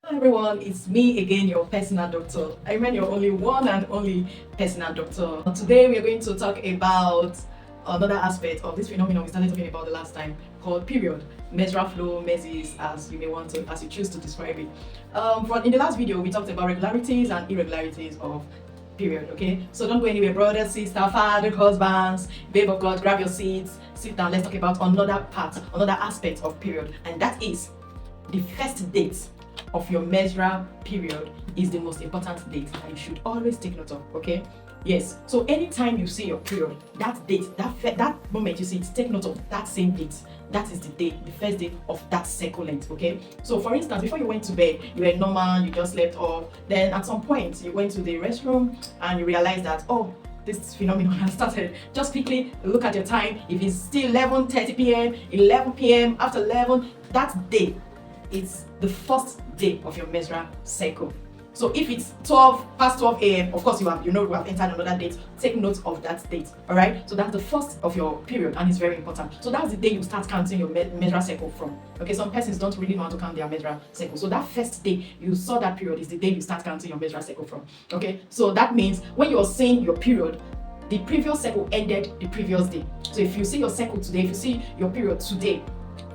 Hi everyone, it's me again, your personal doctor. I mean your only one and only personal doctor. Today we are going to talk about another aspect of this phenomenon we started talking about the last time, called period, menstrual flow, menses, as you may want to, as you choose to describe it. In the last video we talked about regularities and irregularities of period. Okay, so don't go anywhere, brother, sister, father, husbands, babe of God, grab your seats, sit down. Let's talk about another part, another aspect of period, and that is the first date of your menstrual period is the most important date that you should always take note of. Okay, yes, so anytime you see your period, that date, that moment you see it, take note of that same date. That is the date, the first day of that cycle length. Okay, so for instance, before you went to bed, you were normal, you just slept off, then at some point you went to the restroom and you realized that, oh, this phenomenon has started. Just quickly look at your time. If it's still 11:30 p.m., 11 p.m., after 11, that day, it's the first day of your menstrual cycle. So if it's 12 a.m., of course we have entered another date. Take note of that date. All right. So that's the first of your period, and it's very important. So that's the day you start counting your menstrual cycle from. Okay. Some persons don't really know how to count their menstrual cycle. So that first day you saw that period is the day you start counting your menstrual cycle from. Okay. So that means when you're seeing your period, the previous cycle ended the previous day. So if you see your cycle today, if you see your period today,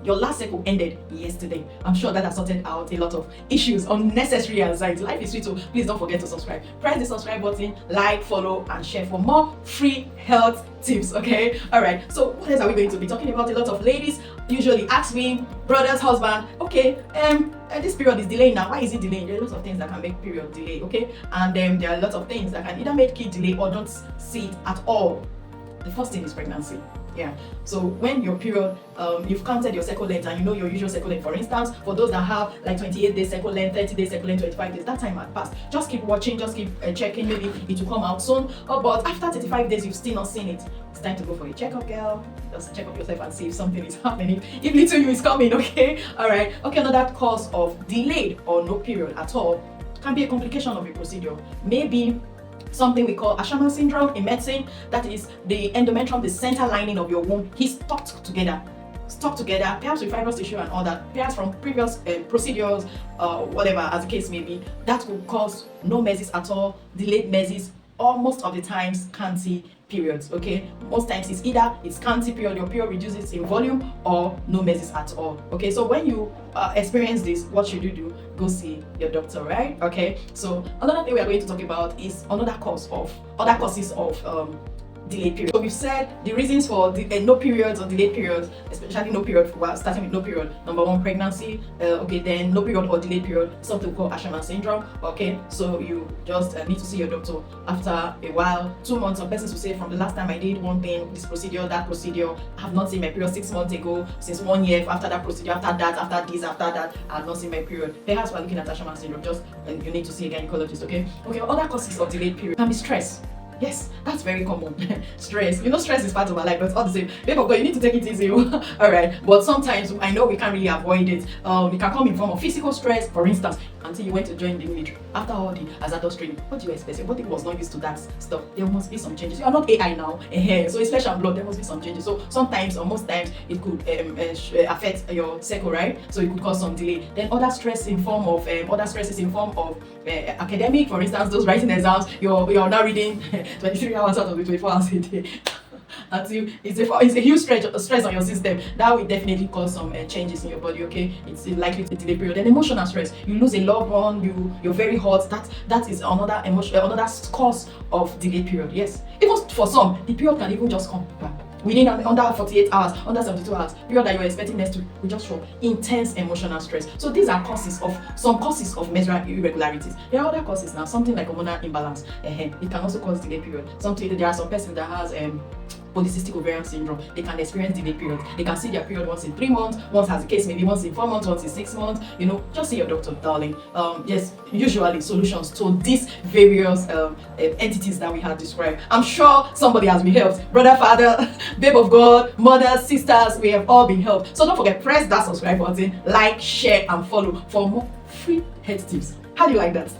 your last cycle ended yesterday. I'm sure that has sorted out a lot of issues, unnecessary anxiety. Life is sweet, so please don't forget to subscribe. Press the subscribe button, like, follow, and share for more free health tips. Okay, all right. So what else are we going to be talking about? A lot of ladies usually ask me, brothers, husband, okay, this period is delaying now. Why is it delaying? There are lots of things that can make period delay. Okay, and there are a lot of things that can either make it delay or don't see it at all. The first thing is pregnancy. Yeah, so when your period, you've counted your cycle length and you know your usual cycle length. For instance, for those that have like 28 days cycle length, 30 days cycle length, 25 days, that time had passed. Just keep watching, just keep checking. Maybe it will come out soon. But after 35 days, you've still not seen it. It's time to go for a checkup, girl. Just check up yourself and see if something is happening. If little you is coming, okay? All right. Okay, another cause of delayed or no period at all can be a complication of a procedure. Maybe something we call Asherman syndrome in medicine. That is the endometrium, the center lining of your womb, is stuck together, perhaps with fibrous tissue and all that, perhaps from previous procedures, whatever as the case may be. That will cause no menses at all, delayed menses, or most of the times scanty periods. Okay, most times it's either scanty period, your period reduces in volume, or no menses at all. Okay, so when you experience this, what should you do? Go see your doctor, right? Okay, so another thing we are going to talk about is other causes of delayed period. So we've said the reasons for no periods or delayed periods, especially no period. Well, starting with no period. Number one, pregnancy. Okay, then no period or delayed period, something we call Asherman syndrome. Okay, so you just need to see your doctor after a while. 2 months. Some persons will say, from the last time I did one thing, this procedure, that procedure, I have not seen my period 6 months ago. Since 1 year after that procedure, after that, after this, after that, I have not seen my period. Perhaps we're looking at Asherman syndrome. Just you need to see a gynecologist. Okay. Okay. Other causes of delayed period can be stress. Yes, that's very common. Stress. Stress is part of our life, but it's all the same. Babe of God, you need to take it easy. Alright. But sometimes I know we can't really avoid it. It can come in form of physical stress, for instance, until you went to join the military. After all the hazardous training, what do you expect? Your body was not used to that stuff. There must be some changes. You are not AI now. So it's flesh and blood, there must be some changes. So sometimes or most times it could affect your cycle, right? So it could cause some delay. Then other stresses in form of academic, for instance, those writing exams, you're now reading 23 hours out of the 24 hours a day. Until it's a huge stress on your system. That will definitely cause some changes in your body. Okay, it's likely to delay period. Then emotional stress, you lose a loved one, you're very hot. That is another cause of delayed period. Yes, even for some, the period can even just come back within under 48 hours, under 72 hours. Period that you're expecting next week will just show intense emotional stress. So these are some causes of menstrual irregularities. There are other causes now, something like hormonal imbalance. It can also cause delayed period. There are some persons that has polycystic ovarian syndrome. They can experience delayed periods. They can see their period once in 3 months, once as the case maybe once in 4 months, once in 6 months. Just see your doctor, darling. Yes, usually solutions to these various entities that we have described. I'm sure somebody has been helped. Brother, father, babe of God, mothers, sisters, we have all been helped. So don't forget, press that subscribe button, like, share, and follow for more free health tips. How do you like that?